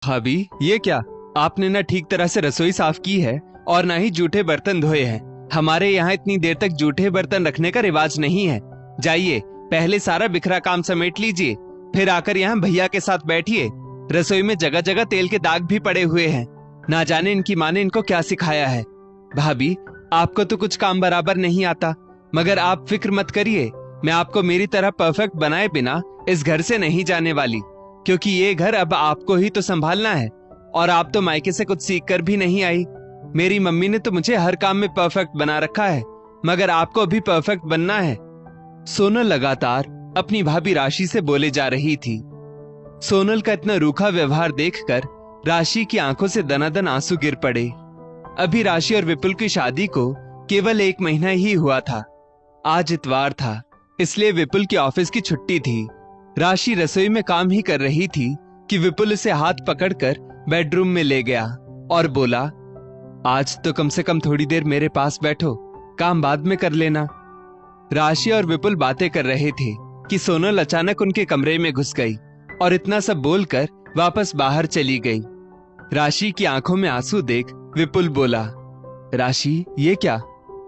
भाभी, ये क्या? आपने ना ठीक तरह से रसोई साफ की है और ना ही जूठे बर्तन धोए हैं। हमारे यहाँ इतनी देर तक जूठे बर्तन रखने का रिवाज नहीं है। जाइए, पहले सारा बिखरा काम समेट लीजिए, फिर आकर यहाँ भैया के साथ बैठिए। रसोई में जगह जगह तेल के दाग भी पड़े हुए हैं। ना जाने इनकी माँ ने इनको क्या सिखाया है। भाभी, आपको तो कुछ काम बराबर नहीं आता, मगर आप फिक्र मत करिए। मैं आपको मेरी तरह परफेक्ट बनाए बिना इस घर से नहीं जाने वाली, क्योंकि ये घर अब आपको ही तो संभालना है। और आप तो मायके से कुछ सीख कर भी नहीं आई। मेरी मम्मी ने तो मुझे हर काम में परफेक्ट बना रखा है, मगर आपको भी परफेक्ट बनना है। सोनल लगातार अपनी भाभी राशि से बोले जा रही थी। सोनल का इतना रूखा व्यवहार देखकर राशि की आंखों से दनादन आंसू गिर पड़े। अभी राशि और विपुल की शादी को केवल 1 महीना ही हुआ था। आज इतवार था, इसलिए विपुल की ऑफिस की छुट्टी थी। राशि रसोई में काम ही कर रही थी कि विपुल उसे हाथ पकड़कर बेडरूम में ले गया और बोला, आज तो कम से कम थोड़ी देर मेरे पास बैठो, काम बाद में कर लेना। राशि और विपुल बातें कर रहे थे कि सोनल अचानक उनके कमरे में घुस गई और इतना सब बोलकर वापस बाहर चली गई। राशि की आंखों में आंसू देख विपुल बोला, राशि, ये क्या?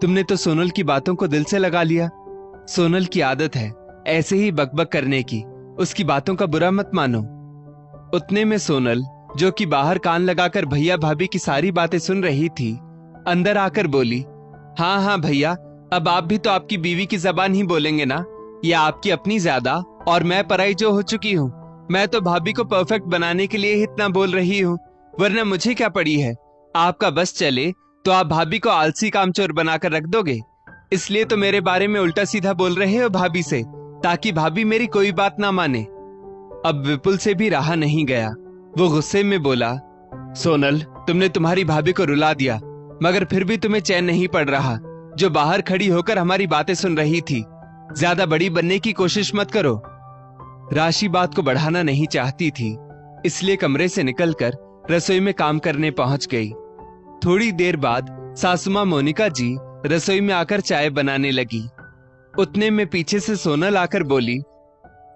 तुमने तो सोनल की बातों को दिल से लगा लिया। सोनल की आदत है ऐसे ही बकबक करने की, उसकी बातों का बुरा मत मानो। उतने में सोनल, जो कि बाहर कान लगाकर भैया भाभी की सारी बातें सुन रही थी, अंदर आकर बोली, हाँ हाँ भैया, अब आप भी तो आपकी बीवी की जबान ही बोलेंगे ना? ये आपकी अपनी ज्यादा और मैं पराई जो हो चुकी हूँ। मैं तो भाभी को परफेक्ट बनाने के लिए ही इतना बोल रही हूँ, वरना मुझे क्या पड़ी है। आपका बस चले तो आप भाभी को आलसी कामचोर बनाकर रख दोगे। इसलिए तो मेरे बारे में उल्टा सीधा बोल रहे हो भाभी से, ताकि भाभी मेरी कोई बात ना माने। अब विपुल से भी रहा नहीं गया। वो गुस्से में बोला, सोनल, तुमने तुम्हारी भाभी को रुला दिया, मगर फिर भी तुम्हें चैन नहीं पड़ रहा, जो बाहर खड़ी होकर हमारी बातें सुन रही थी। ज्यादा बड़ी बनने की कोशिश मत करो। राशि बात को बढ़ाना नहीं चाहती थी, इसलिए कमरे से निकलकर रसोई में काम करने पहुंच गई। थोड़ी देर बाद सासुमा मोनिका जी रसोई में आकर चाय बनाने लगी। उतने में पीछे से सोनल आकर बोली,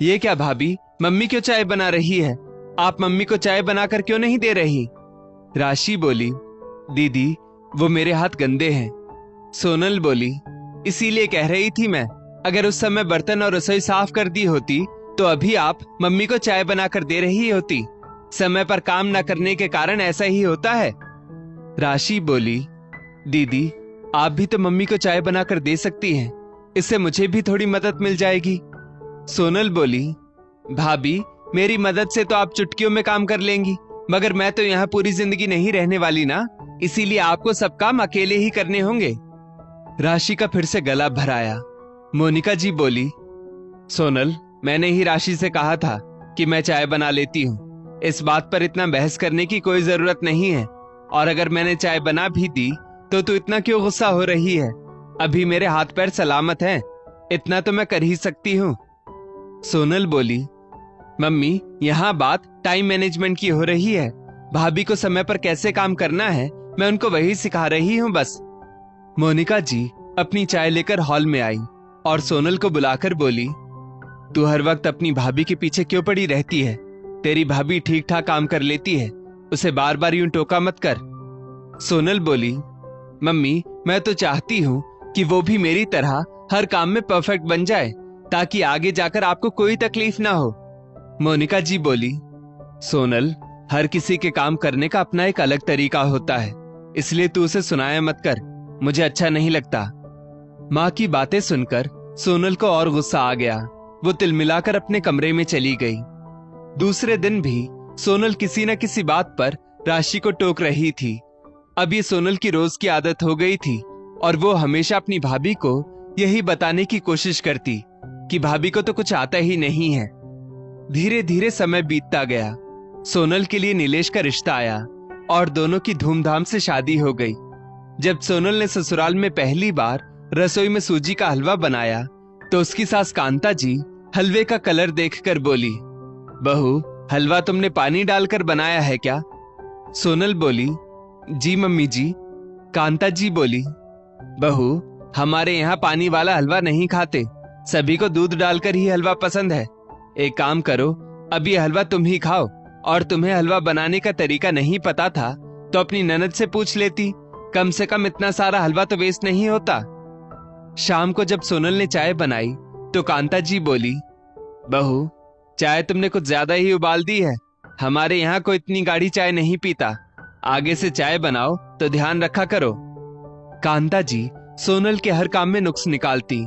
ये क्या भाभी, मम्मी क्यों चाय बना रही है? आप मम्मी को चाय बनाकर क्यों नहीं दे रही? राशि बोली, दीदी, वो मेरे हाथ गंदे हैं। सोनल बोली, इसीलिए कह रही थी मैं, अगर उस समय बर्तन और रसोई साफ कर दी होती तो अभी आप मम्मी को चाय बनाकर दे रही होती। समय पर काम न करने के कारण ऐसा ही होता है। राशि बोली, दीदी, आप भी तो मम्मी को चाय बनाकर दे सकती हैं, इससे मुझे भी थोड़ी मदद मिल जाएगी। सोनल बोली, भाभी, मेरी मदद से तो आप चुटकियों में काम कर लेंगी, मगर मैं तो यहाँ पूरी जिंदगी नहीं रहने वाली ना, इसीलिए आपको सब काम अकेले ही करने होंगे। राशि का फिर से गला भराया। मोनिका जी बोली, सोनल, मैंने ही राशि से कहा था कि मैं चाय बना लेती हूँ। इस बात पर इतना बहस करने की कोई जरूरत नहीं है। और अगर मैंने चाय बना भी दी तो तू इतना क्यों गुस्सा हो रही है? अभी मेरे हाथ पैर सलामत हैं, इतना तो मैं कर ही सकती हूँ। सोनल बोली, मम्मी, यहाँ बात टाइम मैनेजमेंट की हो रही है। भाभी को समय पर कैसे काम करना है, मैं उनको वही सिखा रही हूँ बस। मोनिका जी अपनी चाय लेकर हॉल में आई और सोनल को बुलाकर बोली, तू हर वक्त अपनी भाभी के पीछे क्यों पड़ी रहती है? तेरी भाभी ठीक ठाक काम कर लेती है, उसे बार बार यूं टोका मत कर। सोनल बोली, मम्मी, मैं तो चाहती हूँ कि वो भी मेरी तरह हर काम में परफेक्ट बन जाए, ताकि आगे जाकर आपको कोई तकलीफ ना हो। मोनिका जी बोली, सोनल, हर किसी के काम करने का अपना एक अलग तरीका होता है, इसलिए तू उसे सुनाया मत कर, मुझे अच्छा नहीं लगता। माँ की बातें सुनकर सोनल को और गुस्सा आ गया। वो तिलमिलाकर अपने कमरे में चली गई। दूसरे दिन भी सोनल किसी न किसी बात पर राशि को टोक रही थी। अब ये सोनल की रोज की आदत हो गई थी और वो हमेशा अपनी भाभी को यही बताने की कोशिश करती कि भाभी को तो कुछ आता ही नहीं है। धीरे धीरे समय बीतता गया। सोनल के लिए नीलेश का रिश्ता आया और दोनों की धूमधाम से शादी हो गई। जब सोनल ने ससुराल में पहली बार रसोई में सूजी का हलवा बनाया तो उसकी सास कांता जी हलवे का कलर देखकर बोली, बहू, हलवा तुमने पानी डालकर बनाया है क्या? सोनल बोली, जी मम्मी जी। कांता जी बोली, बहू, हमारे यहाँ पानी वाला हलवा नहीं खाते, सभी को दूध डालकर ही हलवा पसंद है। एक काम करो, अब ये हलवा तुम ही खाओ और तुम्हें हलवा बनाने का तरीका नहीं पता था तो अपनी ननद से पूछ लेती। कम से कम इतना सारा हलवा तो वेस्ट नहीं होता। शाम को जब सोनल ने चाय बनाई तो कांता जी बोली, बहू, चाय तुमने कुछ ज्यादा ही उबाल दी है। हमारे यहाँ कोई इतनी गाढ़ी चाय नहीं पीता। आगे से चाय बनाओ तो ध्यान रखा करो। कांता जी सोनल के हर काम में नुक्स निकालती।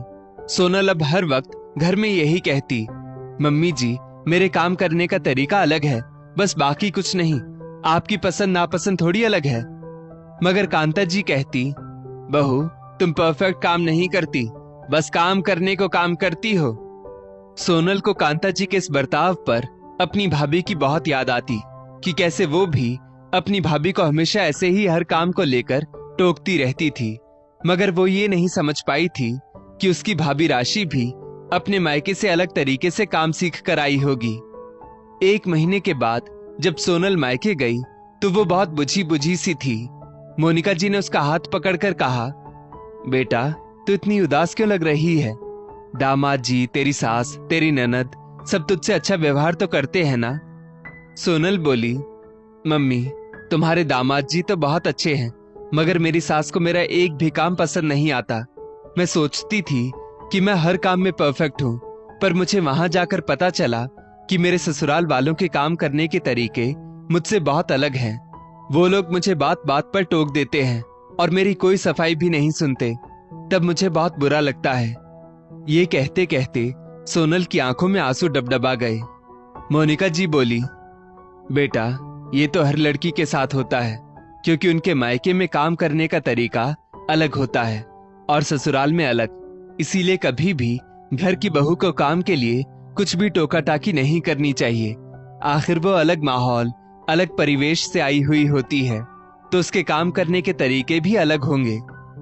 सोनल अब हर वक्त घर में यही कहती, मम्मी जी, मेरे काम करने का तरीका अलग है, बस बाकी कुछ नहीं। आपकी पसंद नापसंद थोड़ी अलग है। मगर कांता जी कहती, बहू, तुम परफेक्ट काम नहीं करती, बस काम करने को काम करती हो। सोनल को कांता जी के इस बर्ताव पर अपनी भाभी की बहुत याद आती कि कैसे वो भी अपनी भाभी को हमेशा ऐसे ही हर काम को लेकर टोकती रहती थी। मगर वो ये नहीं समझ पाई थी कि उसकी भाभी राशि भी अपने मायके से अलग तरीके से काम सीख कर आई होगी। 1 महीने के बाद जब सोनल मायके गई तो वो बहुत बुझी बुझी सी थी। मोनिका जी ने उसका हाथ पकड़कर कहा, बेटा, तू इतनी उदास क्यों लग रही है? दामाद जी, तेरी सास, तेरी ननद सब तुझसे अच्छा व्यवहार तो करते हैं ना? सोनल बोली, मम्मी, तुम्हारे दामाद जी तो बहुत अच्छे हैं, मगर मेरी सास को मेरा एक भी काम पसंद नहीं आता। मैं सोचती थी कि मैं हर काम में परफेक्ट हूँ, पर मुझे वहां जाकर पता चला कि मेरे ससुराल वालों के काम करने के तरीके मुझसे बहुत अलग हैं। वो लोग मुझे बात बात पर टोक देते हैं और मेरी कोई सफाई भी नहीं सुनते। तब मुझे बहुत बुरा लगता है। ये कहते कहते सोनल की आंखों में आंसू डबडबा गए। मोनिका जी बोली, बेटा, ये तो हर लड़की के साथ होता है, क्योंकि उनके मायके में काम करने का तरीका अलग होता है और ससुराल में अलग। इसीलिए कभी भी घर की बहू को काम के लिए कुछ भी टोका टाकी नहीं करनी चाहिए। आखिर वो अलग माहौल, अलग परिवेश से आई हुई होती है, तो उसके काम करने के तरीके भी अलग होंगे।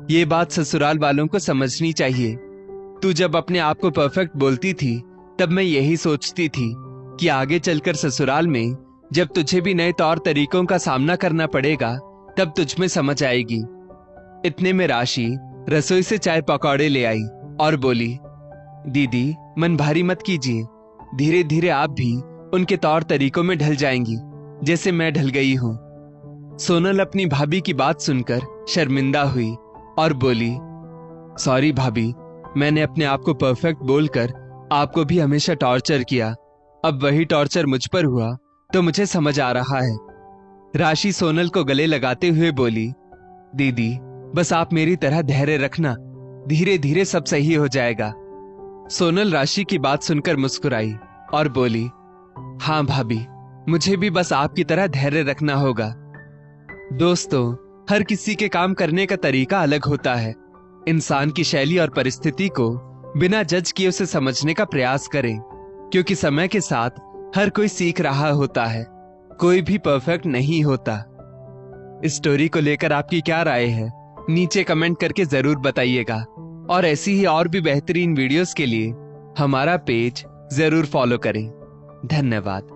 ये बात ससुराल वालों को समझनी चाहिए। तू जब अपने आप को परफेक्ट बोलती थी तब मैं यही सोचती थी कि आगे चलकर ससुराल में जब तुझे भी नए तौर तरीकों का सामना करना पड़ेगा तब तुझ में समझ आएगी। इतने में राशि रसोई से चाय पकौड़े ले आई और बोली, दीदी, मन भारी मत कीजिए, धीरे धीरे आप भी उनके तौर तरीकों में ढल जाएंगी जैसे मैं ढल गई हूँ। सोनल अपनी भाभी की बात सुनकर शर्मिंदा हुई और बोली, सॉरी भाभी, मैंने अपने आप को परफेक्ट बोलकर आपको भी हमेशा टॉर्चर किया। अब वही टॉर्चर मुझ पर हुआ तो मुझे समझ आ रहा है। राशि सोनल को गले लगाते हुए बोली, दीदी, बस आप मेरी तरह धैर्य रखना, धीरे धीरे सब सही हो जाएगा। सोनल राशि की बात सुनकर मुस्कुराई और बोली, हाँ भाभी, मुझे भी बस आपकी तरह धैर्य रखना होगा। दोस्तों, हर किसी के काम करने का तरीका अलग होता है। इंसान की शैली और परिस्थिति को बिना जज किए उसे समझने का प्रयास करें, क्योंकि समय के साथ हर कोई सीख रहा होता है, कोई भी परफेक्ट नहीं होता। इस स्टोरी को लेकर आपकी क्या राय है, नीचे कमेंट करके जरूर बताइएगा। और ऐसी ही और भी बेहतरीन वीडियोस के लिए हमारा पेज जरूर फॉलो करें। धन्यवाद।